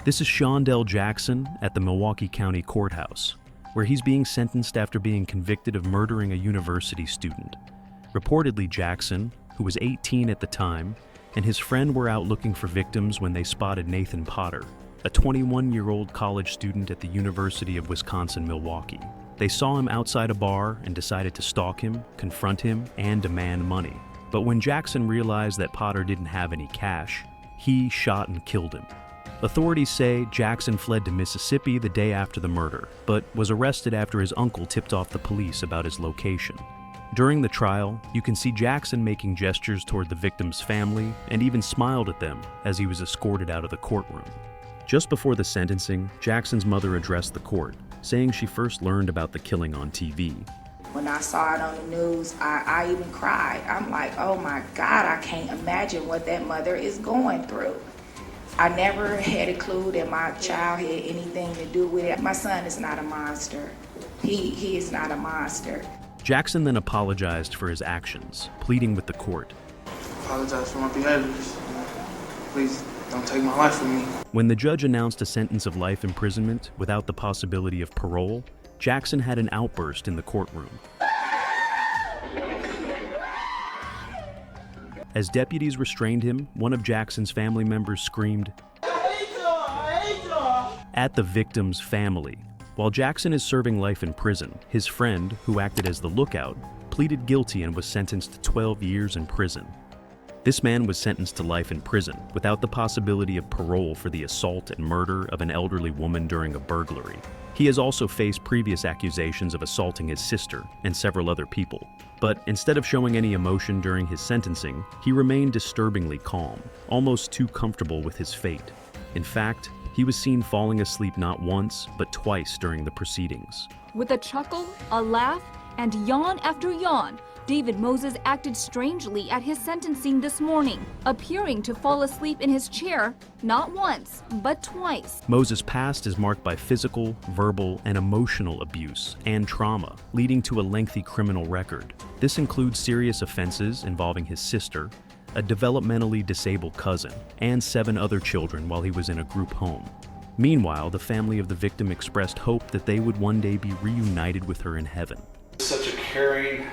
This is Seandell Jackson at the Milwaukee County Courthouse, where he's being sentenced after being convicted of murdering a university student. Reportedly, Jackson, who was 18 at the time, and his friend were out looking for victims when they spotted Nathan Potter, a 21-year-old college student at the University of Wisconsin-Milwaukee. They saw him outside a bar and decided to stalk him, confront him, and demand money. But when Jackson realized that Potter didn't have any cash, he shot and killed him. Authorities say Jackson fled to Mississippi the day after the murder, but was arrested after his uncle tipped off the police about his location. During the trial, you can see Jackson making gestures toward the victim's family and even smiled at them as he was escorted out of the courtroom. Just before the sentencing, Jackson's mother addressed the court, saying she first learned about the killing on TV. When I saw it on the news, I even cried. I'm like, oh my God, I can't imagine what that mother is going through. I never had a clue that my child had anything to do with it. My son is not a monster. He is not a monster. Jackson then apologized for his actions, pleading with the court. I apologize for my behaviors. Please don't take my life from me. When the judge announced a sentence of life imprisonment without the possibility of parole, Jackson had an outburst in the courtroom. As deputies restrained him, one of Jackson's family members screamed, I hate y'all! at the victim's family. While Jackson is serving life in prison, his friend, who acted as the lookout, pleaded guilty and was sentenced to 12 years in prison. This man was sentenced to life in prison without the possibility of parole for the assault and murder of an elderly woman during a burglary. He has also faced previous accusations of assaulting his sister and several other people. But instead of showing any emotion during his sentencing, he remained disturbingly calm, almost too comfortable with his fate. In fact, he was seen falling asleep not once, but twice during the proceedings. With a chuckle, a laugh, and yawn after yawn, David Moses acted strangely at his sentencing this morning, appearing to fall asleep in his chair not once, but twice. Moses' past is marked by physical, verbal, and emotional abuse and trauma, leading to a lengthy criminal record. This includes serious offenses involving his sister, a developmentally disabled cousin, and 7 other children while he was in a group home. Meanwhile, the family of the victim expressed hope that they would one day be reunited with her in heaven. Such a caring,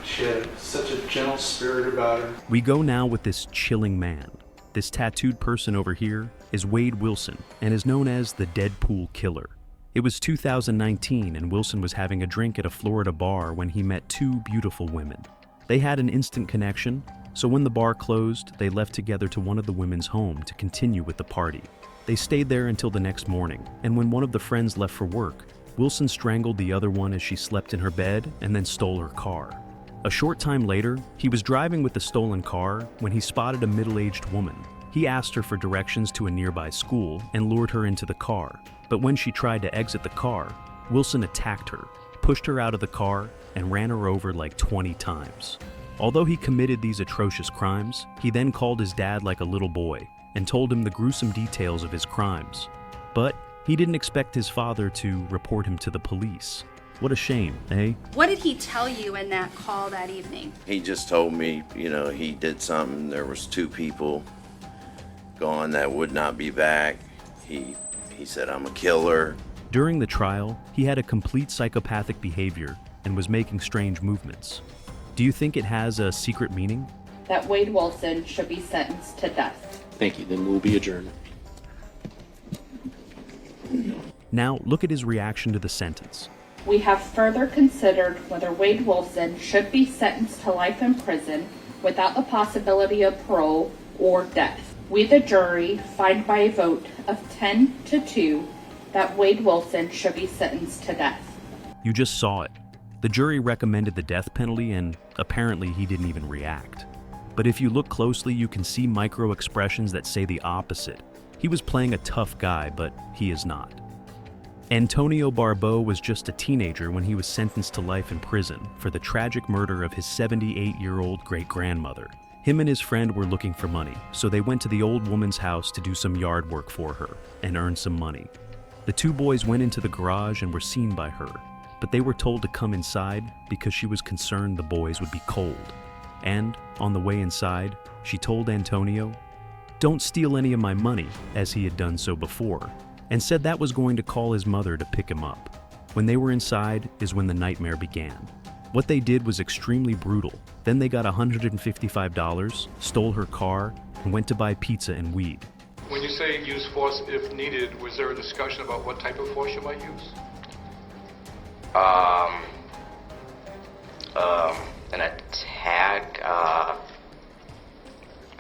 she had such a gentle spirit about her. We go now with this chilling man. This tattooed person over here is Wade Wilson and is known as the Deadpool Killer. It was 2019 and Wilson was having a drink at a Florida bar when he met 2 beautiful women. They had an instant connection, so when the bar closed, they left together to one of the women's home to continue with the party. They stayed there until the next morning, and when one of the friends left for work, Wilson strangled the other one as she slept in her bed and then stole her car. A short time later, he was driving with the stolen car when he spotted a middle-aged woman. He asked her for directions to a nearby school and lured her into the car. But when she tried to exit the car, Wilson attacked her, pushed her out of the car, and ran her over like 20 times. Although he committed these atrocious crimes, he then called his dad like a little boy and told him the gruesome details of his crimes. But he didn't expect his father to report him to the police. What a shame, eh? What did he tell you in that call that evening? He just told me, he did something. There was 2 people gone that would not be back. He said, I'm a killer. During the trial, he had a complete psychopathic behavior and was making strange movements. Do you think it has a secret meaning? That Wade Wilson should be sentenced to death. Thank you, then we'll be adjourned. Now, look at his reaction to the sentence. We have further considered whether Wade Wilson should be sentenced to life in prison without the possibility of parole or death. We, the jury, find by a vote of 10-2 that Wade Wilson should be sentenced to death. You just saw it. The jury recommended the death penalty and apparently he didn't even react. But if you look closely, you can see micro expressions that say the opposite. He was playing a tough guy, but he is not. Antonio Barbeau was just a teenager when he was sentenced to life in prison for the tragic murder of his 78-year-old great-grandmother. Him and his friend were looking for money, so they went to the old woman's house to do some yard work for her and earn some money. The 2 boys went into the garage and were seen by her, but they were told to come inside because she was concerned the boys would be cold. And, on the way inside, she told Antonio, "Don't steal any of my money," as he had done so before, and said that was going to call his mother to pick him up. When they were inside is when the nightmare began. What they did was extremely brutal. Then they got $155, stole her car, and went to buy pizza and weed. When you say use force if needed, was there a discussion about what type of force you might use? An attack, I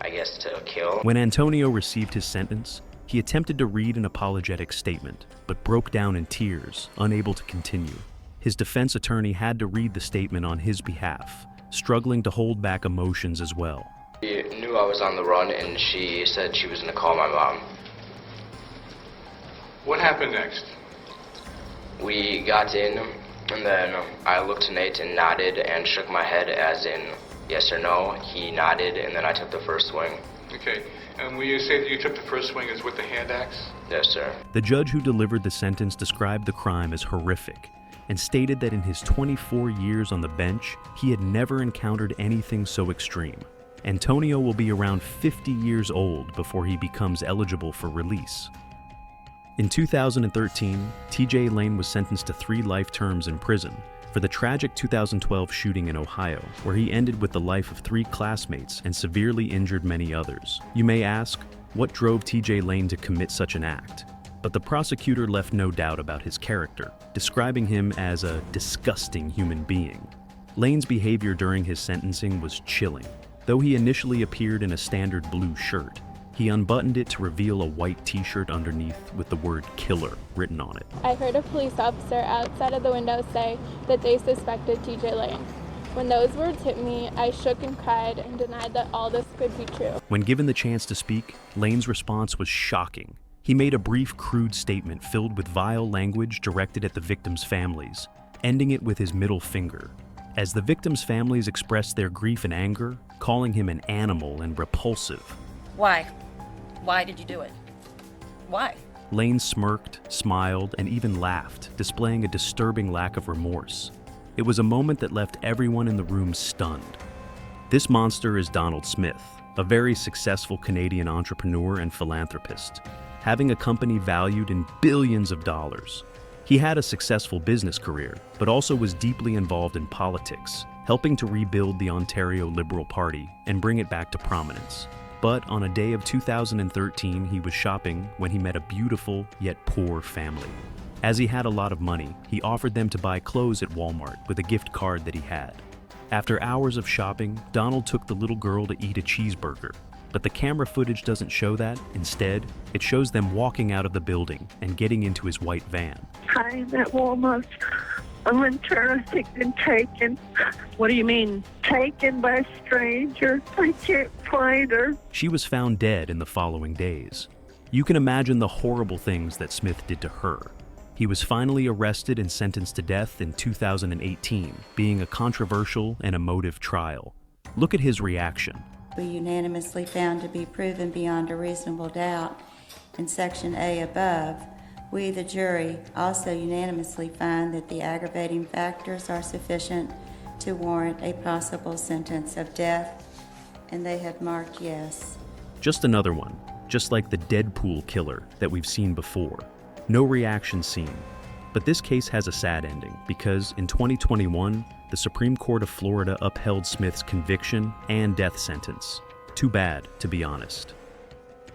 guess to kill. When Antonio received his sentence, he attempted to read an apologetic statement, but broke down in tears, unable to continue. His defense attorney had to read the statement on his behalf, struggling to hold back emotions as well. She knew I was on the run, and she said she was going to call my mom. What happened next? We got in, and then I looked to Nate and nodded and shook my head as in yes or no. He nodded, and then I took the first swing. Okay, and when you say that you took the first swing is with the hand axe? Yes, sir. The judge who delivered the sentence described the crime as horrific and stated that in his 24 years on the bench, he had never encountered anything so extreme. Antonio will be around 50 years old before he becomes eligible for release. In 2013, TJ Lane was sentenced to 3 life terms in prison for the tragic 2012 shooting in Ohio, where he ended with the life of 3 classmates and severely injured many others. You may ask, what drove TJ Lane to commit such an act? But the prosecutor left no doubt about his character, describing him as a disgusting human being. Lane's behavior during his sentencing was chilling. Though he initially appeared in a standard blue shirt, he unbuttoned it to reveal a white t-shirt underneath with the word "killer" written on it. I heard a police officer outside of the window say that they suspected TJ Lane. When those words hit me, I shook and cried and denied that all this could be true. When given the chance to speak, Lane's response was shocking. He made a brief, crude statement filled with vile language directed at the victims' families, ending it with his middle finger. As the victims' families expressed their grief and anger, calling him an animal and repulsive. Why? Why did you do it? Why? Lane smirked, smiled, and even laughed, displaying a disturbing lack of remorse. It was a moment that left everyone in the room stunned. This monster is Donald Smith, a very successful Canadian entrepreneur and philanthropist, having a company valued in billions of dollars. He had a successful business career, but also was deeply involved in politics, helping to rebuild the Ontario Liberal Party and bring it back to prominence. But on a day of 2013, he was shopping when he met a beautiful yet poor family. As he had a lot of money, he offered them to buy clothes at Walmart with a gift card that he had. After hours of shopping, Donald took the little girl to eat a cheeseburger. But the camera footage doesn't show that. Instead, it shows them walking out of the building and getting into his white van. I'm at Walmart. I'm interested and taken. What do you mean? Taken by strangers. I can't find her. She was found dead in the following days. You can imagine the horrible things that Smith did to her. He was finally arrested and sentenced to death in 2018, being a controversial and emotive trial. Look at his reaction. We unanimously found to be proven beyond a reasonable doubt in Section A above. We, the jury, also unanimously find that the aggravating factors are sufficient to warrant a possible sentence of death, and they have marked yes. Just another one, just like the Deadpool killer that we've seen before. No reaction seen. But this case has a sad ending because in 2021, the Supreme Court of Florida upheld Smith's conviction and death sentence. Too bad, to be honest.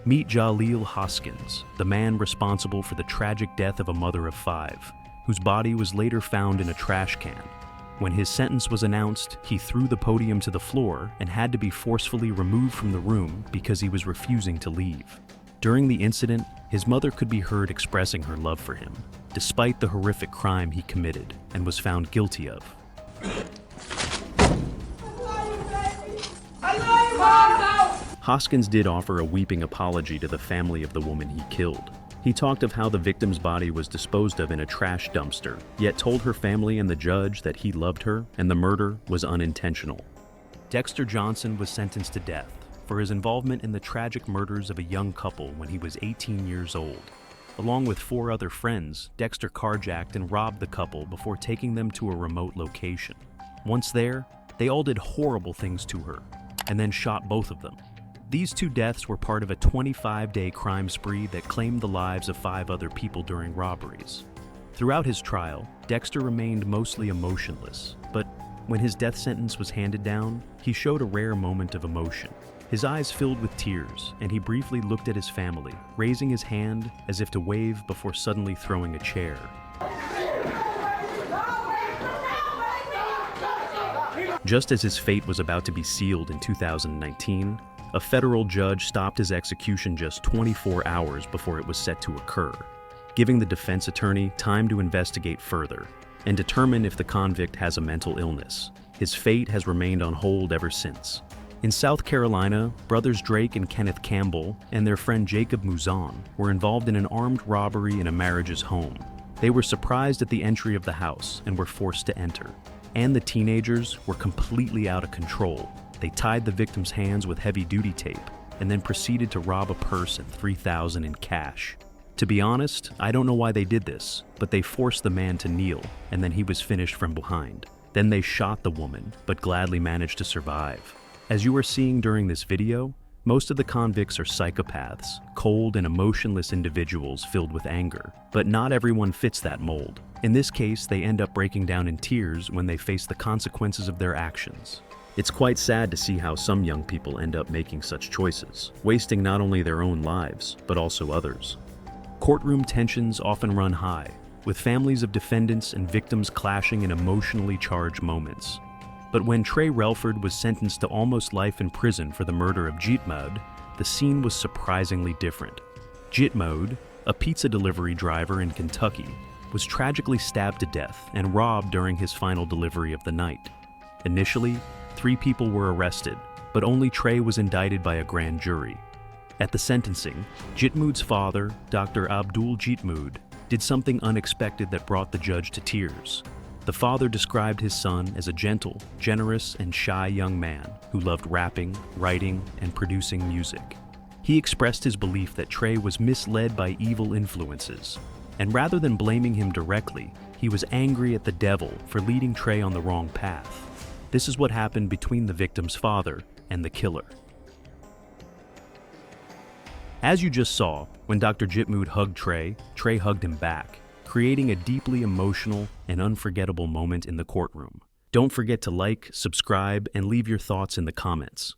Meet Jahleel Hoskins, the man responsible for the tragic death of a mother of 5, whose body was later found in a trash can. When his sentence was announced, he threw the podium to the floor and had to be forcefully removed from the room because he was refusing to leave. During the incident, his mother could be heard expressing her love for him, despite the horrific crime he committed and was found guilty of. Hoskins did offer a weeping apology to the family of the woman he killed. He talked of how the victim's body was disposed of in a trash dumpster, yet told her family and the judge that he loved her and the murder was unintentional. Dexter Johnson was sentenced to death for his involvement in the tragic murders of a young couple when he was 18 years old. Along with 4 other friends, Dexter carjacked and robbed the couple before taking them to a remote location. Once there, they all did horrible things to her, and then shot both of them. These 2 deaths were part of a 25-day crime spree that claimed the lives of 5 other people during robberies. Throughout his trial, Dexter remained mostly emotionless, but when his death sentence was handed down, he showed a rare moment of emotion. His eyes filled with tears, and he briefly looked at his family, raising his hand as if to wave before suddenly throwing a chair. Just as his fate was about to be sealed in 2019, a federal judge stopped his execution just 24 hours before it was set to occur, giving the defense attorney time to investigate further and determine if the convict has a mental illness. His fate has remained on hold ever since. In South Carolina, brothers Drake and Kenneth Campbell and their friend Jacob Mouzon were involved in an armed robbery in a marriage's home. They were surprised at the entry of the house and were forced to enter. And the teenagers were completely out of control. They tied the victim's hands with heavy-duty tape and then proceeded to rob a purse and $3,000 in cash. To be honest, I don't know why they did this, but they forced the man to kneel, and then he was finished from behind. Then they shot the woman, but gladly managed to survive. As you are seeing during this video, most of the convicts are psychopaths, cold and emotionless individuals filled with anger. But not everyone fits that mold. In this case, they end up breaking down in tears when they face the consequences of their actions. It's quite sad to see how some young people end up making such choices, wasting not only their own lives, but also others. Courtroom tensions often run high, with families of defendants and victims clashing in emotionally charged moments. But when Trey Relford was sentenced to almost life in prison for the murder of Jahleel, the scene was surprisingly different. Jahleel, a pizza delivery driver in Kentucky, was tragically stabbed to death and robbed during his final delivery of the night. Initially, 3 people were arrested, but only Trey was indicted by a grand jury. At the sentencing, Jahlil's father, Dr. Abdul Jahleel, did something unexpected that brought the judge to tears. The father described his son as a gentle, generous, and shy young man who loved rapping, writing, and producing music. He expressed his belief that Trey was misled by evil influences, and rather than blaming him directly, he was angry at the devil for leading Trey on the wrong path. This is what happened between the victim's father and the killer. As you just saw, when Dr. Jahleel hugged Trey, Trey hugged him back, creating a deeply emotional and unforgettable moment in the courtroom. Don't forget to like, subscribe, and leave your thoughts in the comments.